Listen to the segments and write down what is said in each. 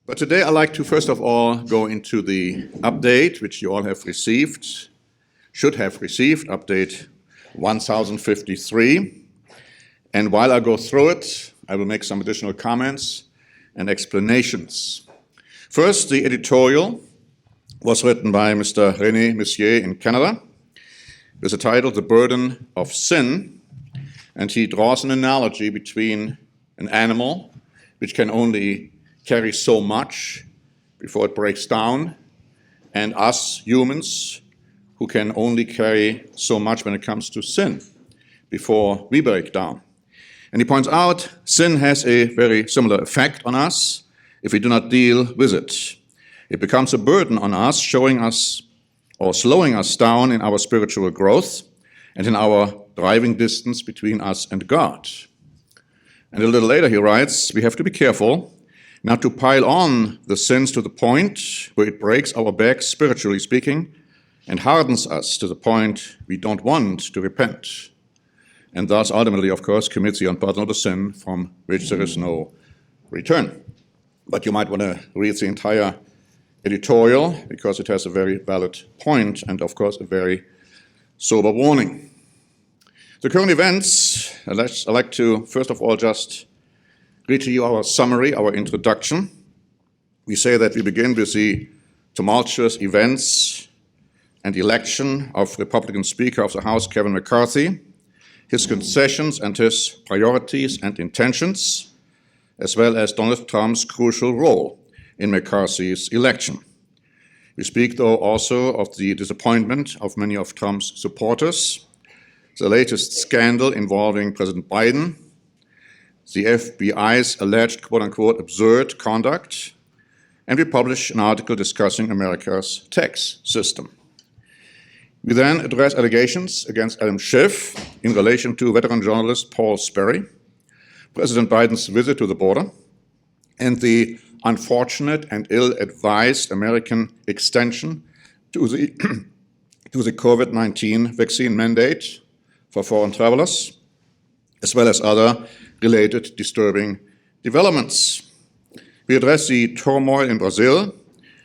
But today I'd like to first of all go into the update which you all have received, should have received, update 1053. And while I go through it, I will make some additional comments and explanations. First, the editorial was written by Mr. René Messier in Canada with the title, The Burden of Sin, and he draws an analogy between an animal which can only carry so much before it breaks down, and us humans who can only carry so much when it comes to sin before we break down. And he points out sin has a very similar effect on us if we do not deal with it. It becomes a burden on us, showing us or slowing us down in our spiritual growth and in our driving distance between us and God. And a little later he writes, we have to be careful not to pile on the sins to the point where it breaks our back, spiritually speaking, and hardens us to the point we don't want to repent, and thus ultimately, of course, commits the unpardonable sin from which there is no return. But you might want to read the entire editorial because it has a very valid point and, of course, a very sober warning. The current events, I'd like to, first of all, just read to you our summary, our introduction. We say that we begin with the tumultuous events and election of Republican Speaker of the House, Kevin McCarthy, his concessions and his priorities and intentions, as well as Donald Trump's crucial role in McCarthy's election. We speak, though, also of the disappointment of many of Trump's supporters, the latest scandal involving President Biden, the FBI's alleged quote-unquote absurd conduct, and we publish an article discussing America's tax system. We then address allegations against Adam Schiff in relation to veteran journalist Paul Sperry, President Biden's visit to the border, and the unfortunate and ill-advised American extension to the COVID-19 vaccine mandate for foreign travelers, as well as other related disturbing developments. We address the turmoil in Brazil,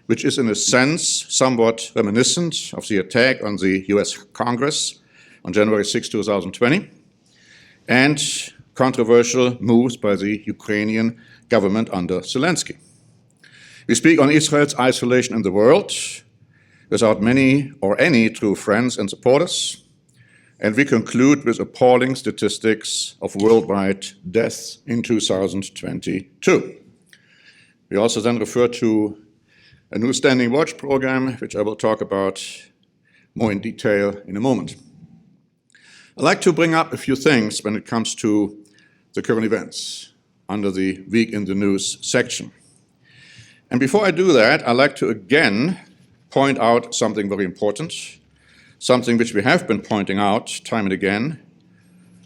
which is in a sense somewhat reminiscent of the attack on the US Congress on January 6, 2020, and controversial moves by the Ukrainian government under Zelensky. We speak on Israel's isolation in the world without many or any true friends and supporters, and we conclude with appalling statistics of worldwide deaths in 2022. We also then refer to a new Standing Watch program, which I will talk about more in detail in a moment. I'd like to bring up a few things when it comes to the current events under the Week in the News section. And before I do that, I'd like to again point out something very important, something which we have been pointing out time and again,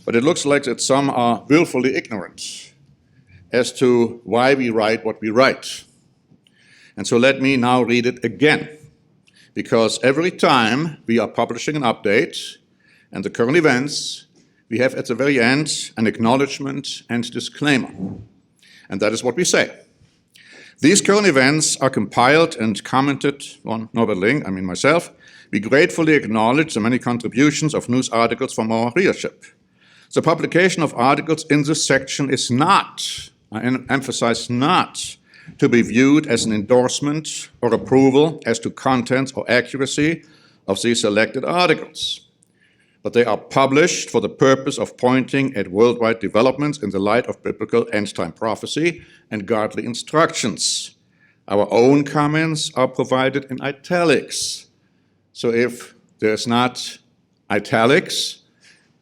but it looks like that some are willfully ignorant as to why we write what we write. And so let me now read it again, because every time we are publishing an update and the current events, we have at the very end an acknowledgement and disclaimer. And that is what we say. These current events are compiled and commented on Norbert Ling, myself. We gratefully acknowledge the many contributions of news articles from our readership. The publication of articles in this section is not, I emphasize not, to be viewed as an endorsement or approval as to contents or accuracy of these selected articles, but they are published for the purpose of pointing at worldwide developments in the light of biblical end-time prophecy and godly instructions. Our own comments are provided in italics. So if there's not italics,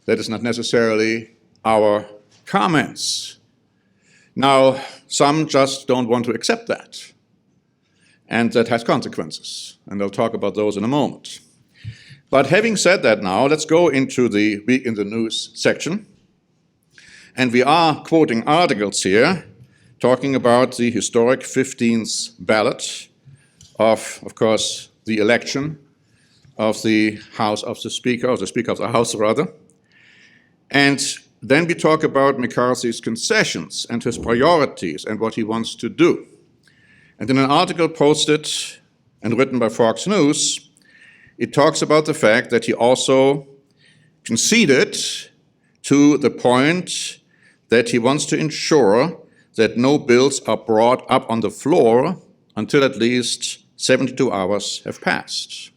that is not necessarily our comments. Now, some just don't want to accept that, and that has consequences, and I'll talk about those in a moment. But having said that now, let's go into the Week in the News section, and we are quoting articles here talking about the historic 15th ballot of course, the election of the House of the Speaker, or the Speaker of the House rather, and then we talk about McCarthy's concessions and his priorities and what he wants to do. And in an article posted and written by Fox News, it talks about the fact that he also conceded to the point that he wants to ensure that no bills are brought up on the floor until at least 72 hours have passed.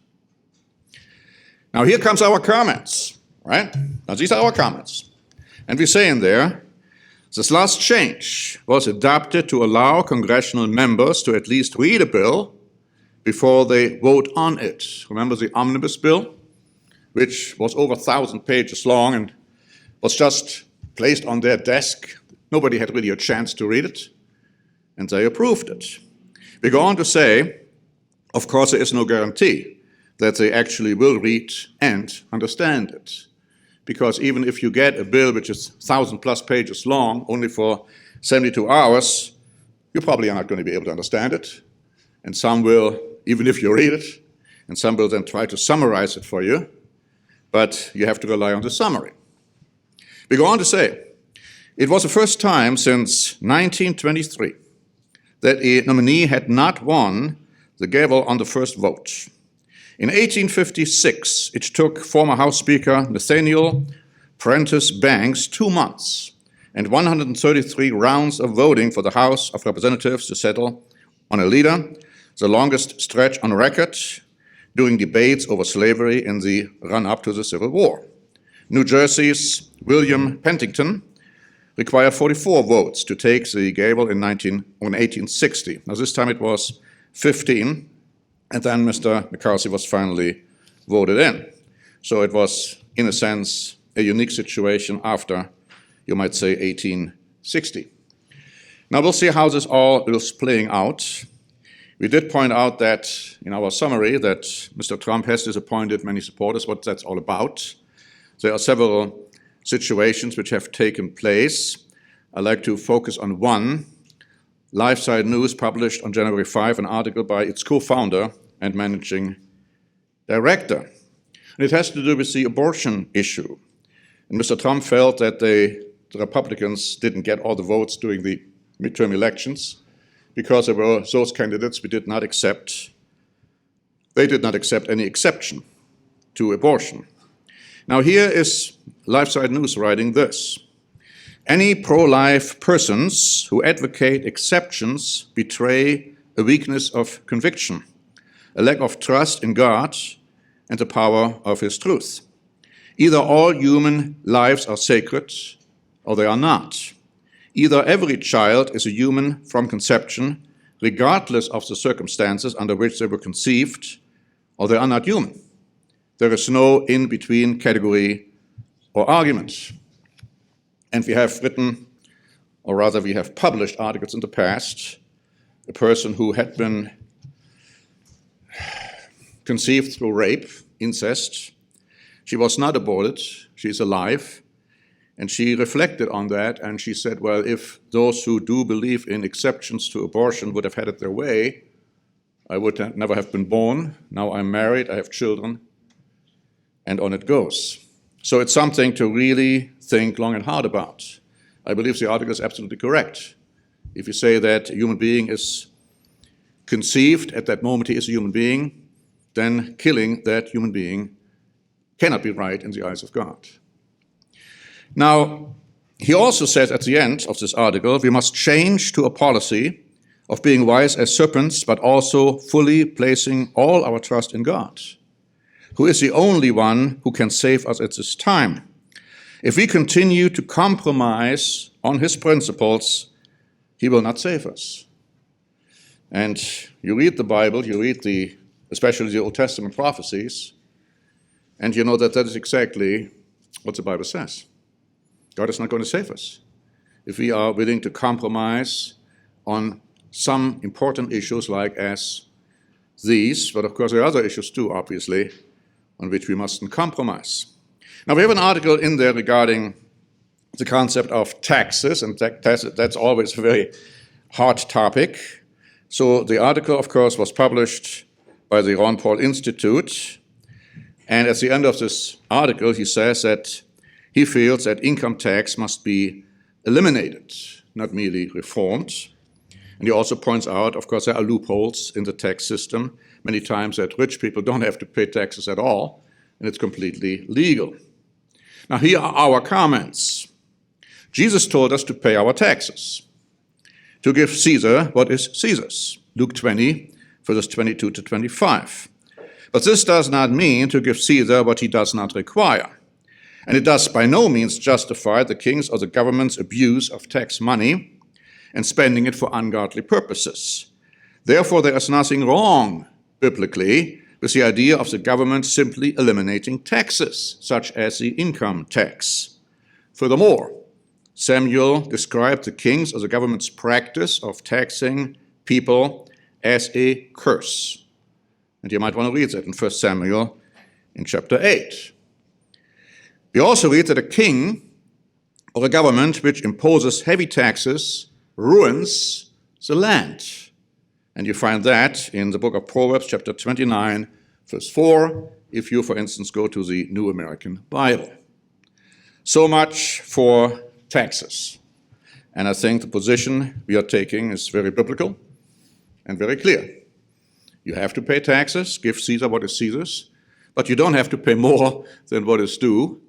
Now here comes our comments, right? Now these are our comments. And we say in there, this last change was adopted to allow congressional members to at least read a bill before they vote on it. Remember the omnibus bill, which was over 1,000 pages long and was just placed on their desk. Nobody had really a chance to read it, and they approved it. We go on to say, of course, there is no guarantee that they actually will read and understand it. Because even if you get a bill which is 1,000+ pages long, only for 72 hours, you probably are not going to be able to understand it. And some will, even if you read it, and some will then try to summarize it for you, but you have to rely on the summary. We go on to say, it was the first time since 1923 that a nominee had not won the gavel on the first vote. In 1856, it took former House Speaker Nathaniel Prentice Banks 2 months and 133 rounds of voting for the House of Representatives to settle on a leader, the longest stretch on record during debates over slavery in the run-up to the Civil War. New Jersey's William Pentington required 44 votes to take the gavel in 1860. Now this time it was 15. And then Mr. McCarthy was finally voted in. So it was, in a sense, a unique situation after, you might say, 1860. Now we'll see how this all is playing out. We did point out that in our summary that Mr. Trump has disappointed many supporters, what that's all about. There are several situations which have taken place. I'd like to focus on one. LifeSite News published on January 5 an article by its co-founder and managing director. And it has to do with the abortion issue. And Mr. Trump felt that the Republicans didn't get all the votes during the midterm elections because there were those candidates we did not accept. They did not accept any exception to abortion. Now here is LifeSite News writing this. Any pro-life persons who advocate exceptions betray a weakness of conviction, a lack of trust in God and the power of His truth. Either all human lives are sacred or they are not. Either every child is a human from conception, regardless of the circumstances under which they were conceived, or they are not human. There is no in-between category or argument. And we have written, or rather we have published articles in the past, a person who had been conceived through rape, incest. She was not aborted, she's alive, and she reflected on that and she said, well, if those who do believe in exceptions to abortion would have had it their way, I would never have been born. Now I'm married, I have children, and on it goes. So it's something to really think long and hard about. I believe the article is absolutely correct. If you say that a human being is conceived, at that moment he is a human being, then killing that human being cannot be right in the eyes of God. Now, he also says at the end of this article, we must change to a policy of being wise as serpents, but also fully placing all our trust in God, who is the only one who can save us at this time. If we continue to compromise on His principles, He will not save us. And you read the Bible, you read especially the Old Testament prophecies, and you know that that is exactly what the Bible says. God is not going to save us if we are willing to compromise on some important issues like as these, but of course there are other issues too, obviously, on which we mustn't compromise. Now we have an article in there regarding the concept of taxes, and that's always a very hot topic. So the article, of course, was published by the Ron Paul Institute, and at the end of this article he says that he feels that income tax must be eliminated, not merely reformed. And he also points out, of course, there are loopholes in the tax system, many times that rich people don't have to pay taxes at all, and it's completely legal. Now, here are our comments. Jesus told us to pay our taxes, to give Caesar what is Caesar's, Luke 20, verses 22 to 25. But this does not mean to give Caesar what he does not require. And it does by no means justify the king's or the government's abuse of tax money and spending it for ungodly purposes. Therefore, there is nothing wrong, biblically, with the idea of the government simply eliminating taxes, such as the income tax. Furthermore, Samuel described the king's or the government's practice of taxing people as a curse. And you might want to read that in 1 Samuel in chapter 8. We also read that a king or a government which imposes heavy taxes ruins the land. And you find that in the book of Proverbs, chapter 29, verse 4, if you, for instance, go to the New American Bible. So much for taxes. And I think the position we are taking is very biblical and very clear. You have to pay taxes, give Caesar what is Caesar's, but you don't have to pay more than what is due.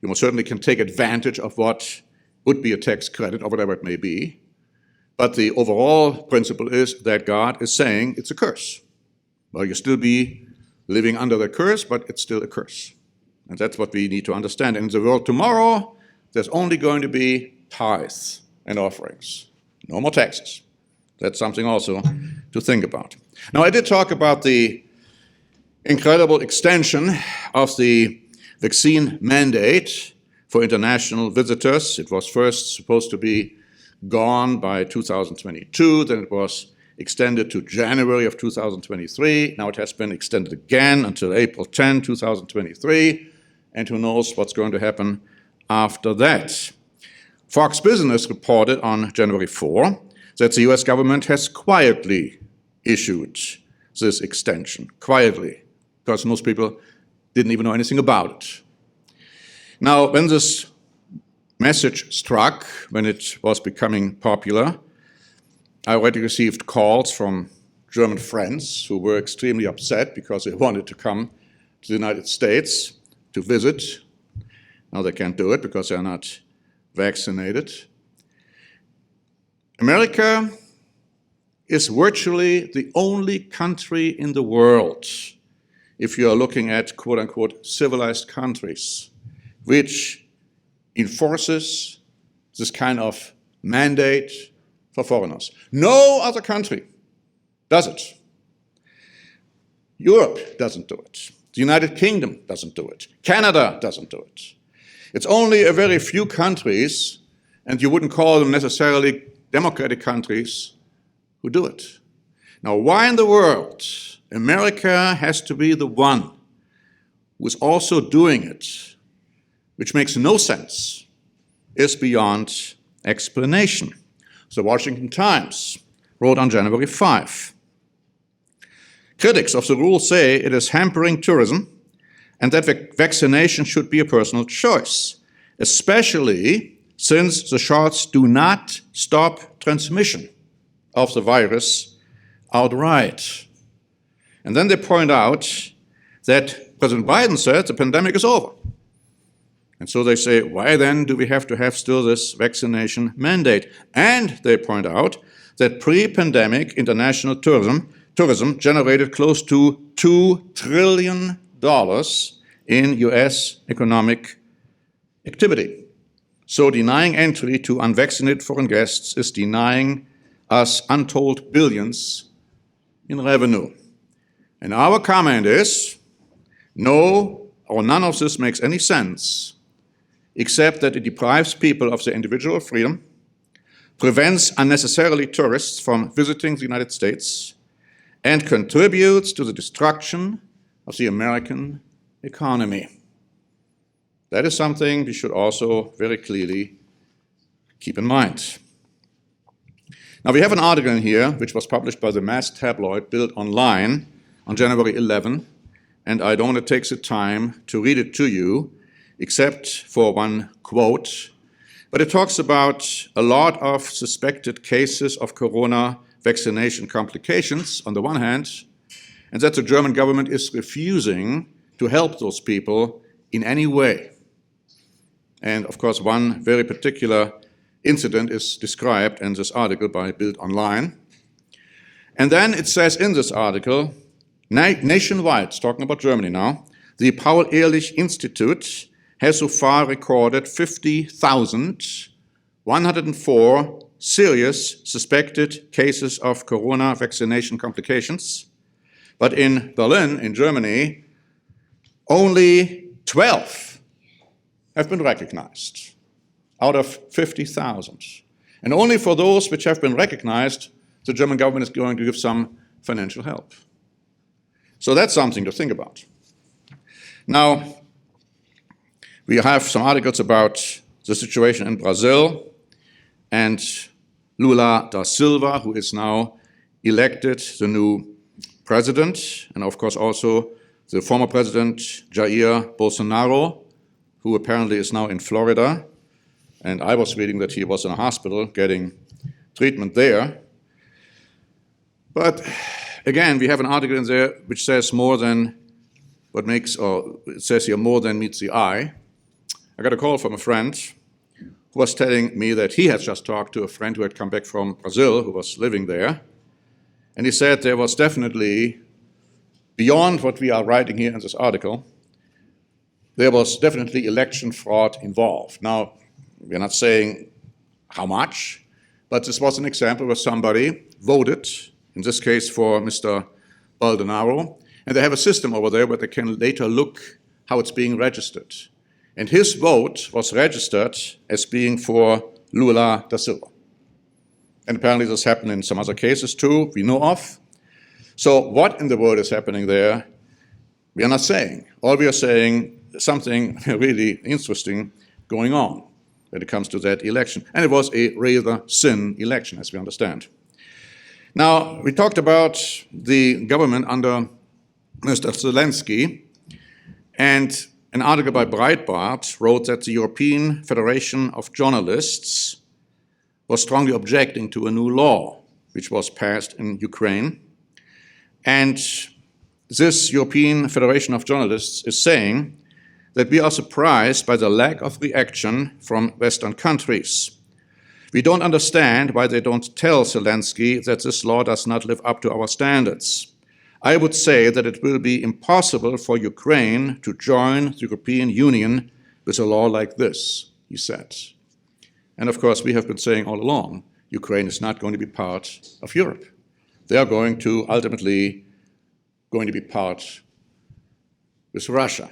You most certainly can take advantage of what would be a tax credit or whatever it may be. But the overall principle is that God is saying it's a curse. Well, you still be living under the curse, but it's still a curse. And that's what we need to understand. And in the world tomorrow, there's only going to be tithes and offerings. No more taxes. That's something also to think about. Now, I did talk about the incredible extension of the vaccine mandate for international visitors. It was first supposed to be gone by 2022, then it was extended to January of 2023. Now it has been extended again until April 10, 2023, and who knows what's going to happen after that. Fox Business reported on January 4 that the US government has quietly issued this extension, quietly, because most people didn't even know anything about it. Now, when this message struck, when it was becoming popular, I already received calls from German friends who were extremely upset because they wanted to come to the United States to visit. Now they can't do it because they're not vaccinated. America is virtually the only country in the world, if you are looking at quote-unquote civilized countries, which enforces this kind of mandate for foreigners. No other country does it. Europe doesn't do it. The United Kingdom doesn't do it. Canada doesn't do it. It's only a very few countries, and you wouldn't call them necessarily democratic countries, who do it. Now, why in the world America has to be the one who is also doing it, which makes no sense, is beyond explanation. The Washington Times wrote on January 5. Critics of the rule say it is hampering tourism and that vaccination should be a personal choice, especially since the shots do not stop transmission of the virus outright. And then they point out that President Biden said the pandemic is over. And so they say, why then do we have to have still this vaccination mandate? And they point out that pre-pandemic international tourism generated close to $2 trillion in US economic activity. So denying entry to unvaccinated foreign guests is denying us untold billions in revenue. And our comment is, no, or none of this makes any sense, except that it deprives people of their individual freedom, prevents unnecessarily tourists from visiting the United States, and contributes to the destruction of the American economy. That is something we should also very clearly keep in mind. Now, we have an article in here which was published by the mass tabloid Bild Online on January 11, and I don't want to take the time to read it to you, except for one quote, but it talks about a lot of suspected cases of corona vaccination complications on the one hand, and that the German government is refusing to help those people in any way. And of course, one very particular incident is described in this article by Bild Online. And then it says in this article, nationwide, it's talking about Germany now, the Paul-Ehrlich Institute has so far recorded 50,104 serious suspected cases of corona vaccination complications. But in Berlin, in Germany, only 12 have been recognized out of 50,000. And only for those which have been recognized, the German government is going to give some financial help. So that's something to think about. Now, we have some articles about the situation in Brazil and Lula da Silva, who is now elected the new president, and of course also the former president Jair Bolsonaro, who apparently is now in Florida. And I was reading that he was in a hospital getting treatment there. But again, we have an article in there which says more than what makes, or it says here, more than meets the eye. I got a call from a friend who was telling me that he had just talked to a friend who had come back from Brazil, who was living there. And he said there was definitely, beyond what we are writing here in this article, there was definitely election fraud involved. Now, we're not saying how much, but this was an example where somebody voted, in this case for Mr. Bolsonaro, and they have a system over there where they can later look how it's being registered. And his vote was registered as being for Lula da Silva. And apparently this happened in some other cases too, we know of. So what in the world is happening there, we are not saying. All we are saying is something really interesting going on when it comes to that election. And it was a rather thin election, as we understand. Now, we talked about the government under Mr. Zelensky, and an article by Breitbart wrote that the European Federation of Journalists was strongly objecting to a new law which was passed in Ukraine. And this European Federation of Journalists is saying that we are surprised by the lack of reaction from Western countries. We don't understand why they don't tell Zelensky that this law does not live up to our standards. I would say that it will be impossible for Ukraine to join the European Union with a law like this, he said. And of course, we have been saying all along, Ukraine is not going to be part of Europe. They are going to ultimately be part with Russia.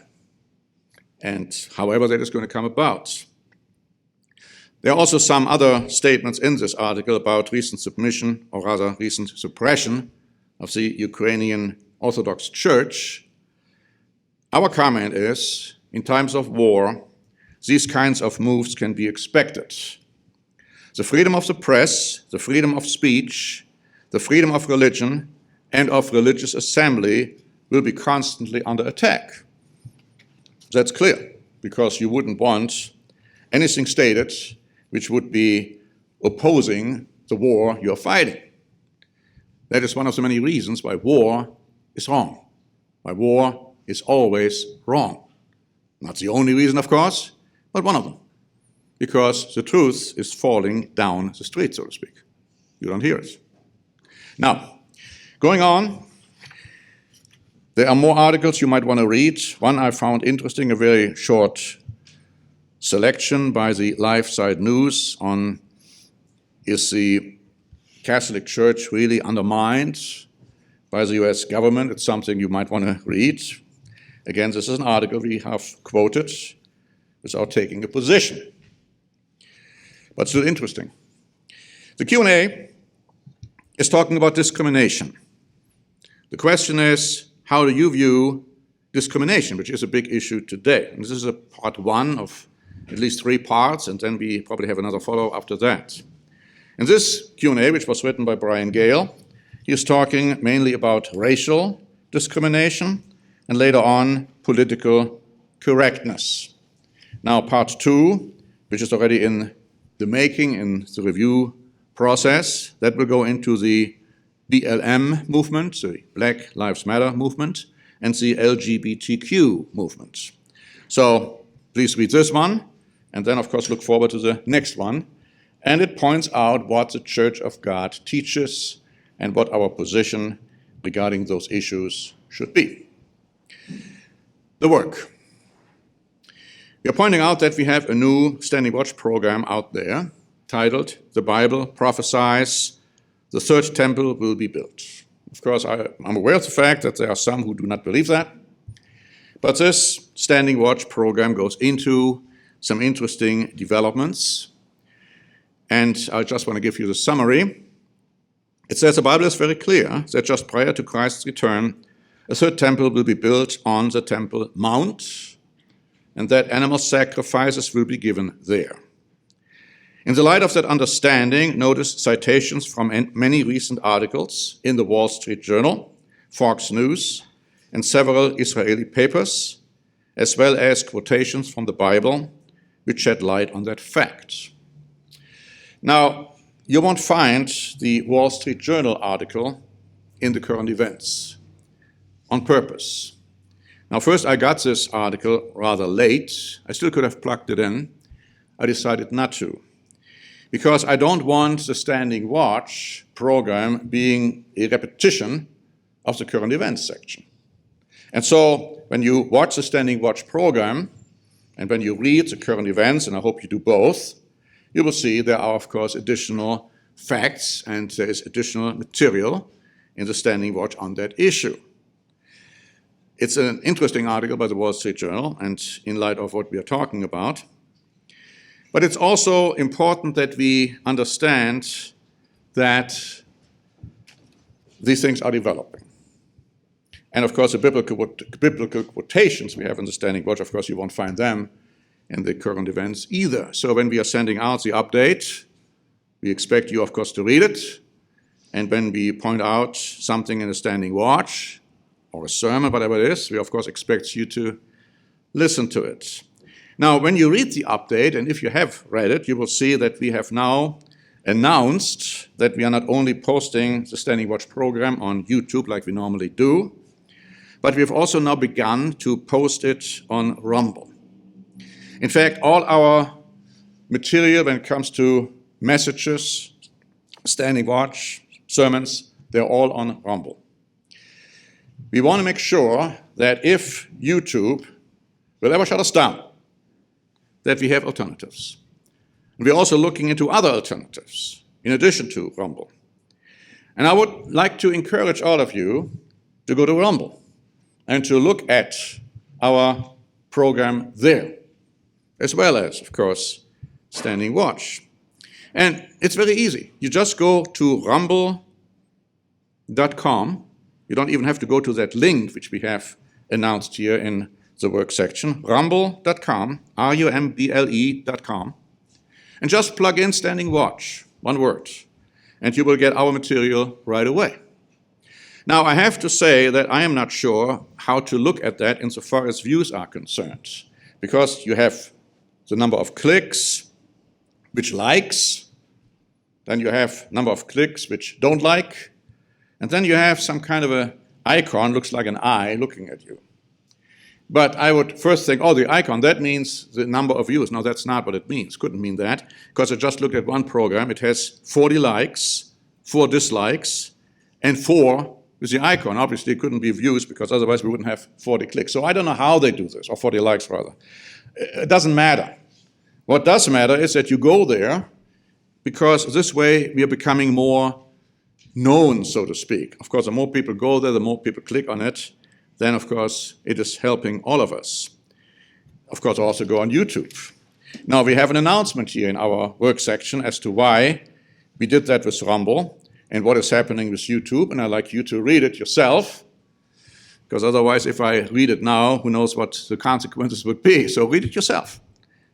And however that is going to come about. There are also some other statements in this article about recent submission, or rather recent suppression, of the Ukrainian Orthodox Church. Our comment is, in times of war, these kinds of moves can be expected. The freedom of the press, the freedom of speech, the freedom of religion, and of religious assembly will be constantly under attack. That's clear, because you wouldn't want anything stated which would be opposing the war you're fighting. That is one of the many reasons why war is wrong, why war is always wrong. Not the only reason, of course, but one of them. Because the truth is falling down the street, so to speak. You don't hear it. Now, going on, there are more articles you might want to read. One I found interesting, a very short selection by the Life Side News on, is the Catholic Church really undermined by the US government? It's something you might want to read. Again, this is an article we have quoted without taking a position, but still interesting. The Q&A is talking about discrimination. The question is, how do you view discrimination, which is a big issue today? And this is a part one of at least 3 parts, and then we probably have another follow after that. In this Q&A, which was written by Brian Gale, he is talking mainly about racial discrimination and later on political correctness. Now, part 2, which is already in the making, in the review process, that will go into the BLM movement, the Black Lives Matter movement, and the LGBTQ movement. So please read this one, and then, of course, look forward to the next one. And it points out what the Church of God teaches and what our position regarding those issues should be. The work. We are pointing out that we have a new Standing Watch program out there titled "The Bible Prophesies, the Third Temple Will Be Built." Of course, I'm aware of the fact that there are some who do not believe that, but this Standing Watch program goes into some interesting developments, and I just want to give you the summary. It says the Bible is very clear that just prior to Christ's return, a third temple will be built on the Temple Mount, and that animal sacrifices will be given there. In the light of that understanding, notice citations from many recent articles in the Wall Street Journal, Fox News, and several Israeli papers, as well as quotations from the Bible, which shed light on that fact. Now, you won't find the Wall Street Journal article in the current events on purpose. Now, first, I got this article rather late. I still could have plugged it in. I decided not to, because I don't want the Standing Watch program being a repetition of the current events section. And so when you watch the Standing Watch program and when you read the current events, and I hope you do both, you will see there are, of course, additional facts and there is additional material in the Standing Watch on that issue. It's an interesting article by the Wall Street Journal, and in light of what we are talking about. But it's also important that we understand that these things are developing. And of course, the biblical quotations we have in the Standing Watch, of course, you won't find them in the current events either. So when we are sending out the update, we expect you, of course, to read it. And when we point out something in the Standing Watch, or a sermon, whatever it is, we, of course, expect you to listen to it. Now, when you read the update, and if you have read it, you will see that we have now announced that we are not only posting the Standing Watch program on YouTube like we normally do, but we have also now begun to post it on Rumble. In fact, all our material when it comes to messages, Standing Watch, sermons, they're all on Rumble. We want to make sure that if YouTube will ever shut us down, that we have alternatives. And we're also looking into other alternatives in addition to Rumble. And I would like to encourage all of you to go to Rumble and to look at our program there, as well as, of course, Standing Watch. And it's very easy. You just go to rumble.com. You don't even have to go to that link which we have announced here in the work section, rumble.com, rumble.com, and just plug in Standing Watch, one word, and you will get our material right away. Now, I have to say that I am not sure how to look at that insofar as views are concerned, because you have the number of clicks, which likes, then you have number of clicks which don't like, and then you have some kind of an icon, looks like an eye, looking at you. But I would first think, oh, the icon, that means the number of views. No, that's not what it means. Couldn't mean that, because I just looked at one program. It has 40 likes, 4 dislikes, and 4 with the icon. Obviously, it couldn't be views, because otherwise we wouldn't have 40 clicks. So I don't know how they do this, or 40 likes, rather. It doesn't matter. What does matter is that you go there, because this way we are becoming more known, so to speak. Of course, the more people go there, the more people click on it, then, of course, it is helping all of us. Of course, also go on YouTube. Now, we have an announcement here in our work section as to why we did that with Rumble and what is happening with YouTube, and I'd like you to read it yourself, because otherwise, if I read it now, who knows what the consequences would be. So read it yourself.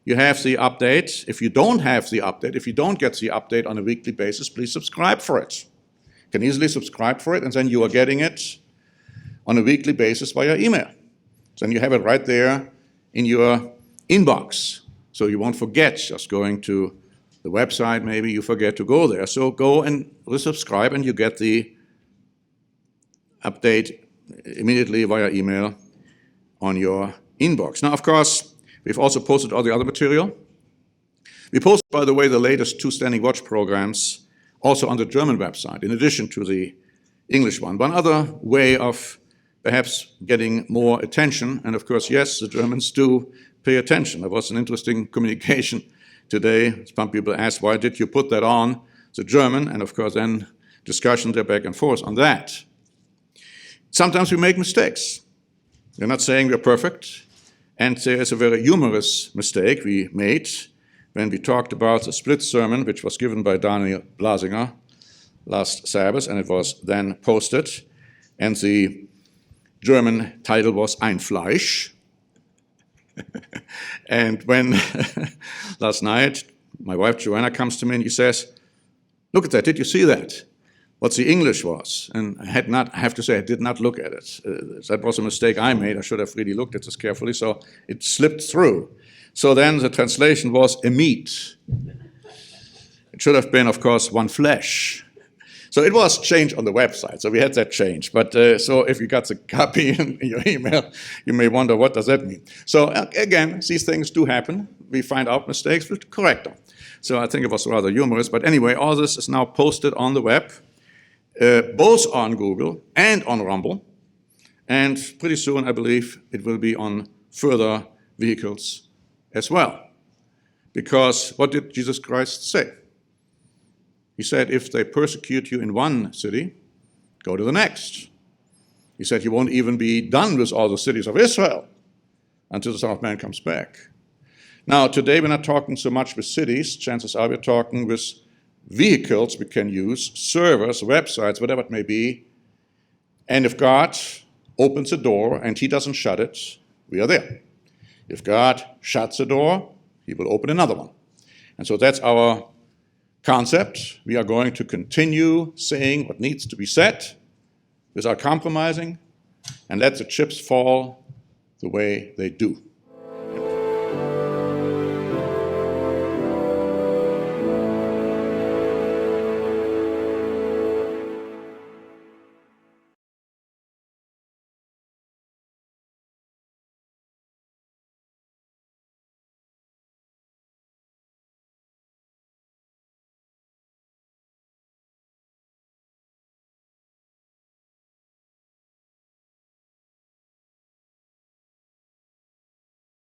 You have the update. If you don't have the update, if you don't get the update on a weekly basis, please subscribe for it. You can easily subscribe for it, and then you are getting it on a weekly basis via email. Then you have it right there in your inbox. So you won't forget just going to the website, maybe you forget to go there. So go and subscribe and you get the update immediately via email on your inbox. Now, of course, we've also posted all the other material. We posted, by the way, the latest 2 Standing Watch programs also on the German website, in addition to the English one. One other way of perhaps getting more attention, and of course, yes, the Germans do pay attention. There was an interesting communication today. Some people asked, why did you put that on the German? And of course, then discussions are back and forth on that. Sometimes we make mistakes. We're not saying we're perfect. And there is a very humorous mistake we made when we talked about the split sermon, which was given by Daniel Blasinger last Sabbath, and it was then posted. And the German title was Ein Fleisch. And when last night my wife Joanna comes to me and she says, look at that, did you see that? What the English was. And I have to say, I did not look at it. That was a mistake I made. I should have really looked at this carefully, so it slipped through. So then the translation was a meat. It should have been, of course, one flesh. So it was changed on the website, so we had that change. But so if you got the copy in your email, you may wonder, what does that mean? So again, these things do happen. We find out mistakes, we correct them. So I think it was rather humorous. But anyway, all this is now posted on the web, both on Google and on Rumble. And pretty soon, I believe, it will be on further vehicles as well. Because what did Jesus Christ say? He said, if they persecute you in one city, go to the next. He said, you won't even be done with all the cities of Israel until the Son of Man comes back. Now, today we're not talking so much with cities. Chances are we're talking with vehicles we can use, servers, websites, whatever it may be. And if God opens a door and he doesn't shut it, we are there. If God shuts a door, he will open another one. And so that's our concept. We are going to continue saying what needs to be said without compromising and let the chips fall the way they do.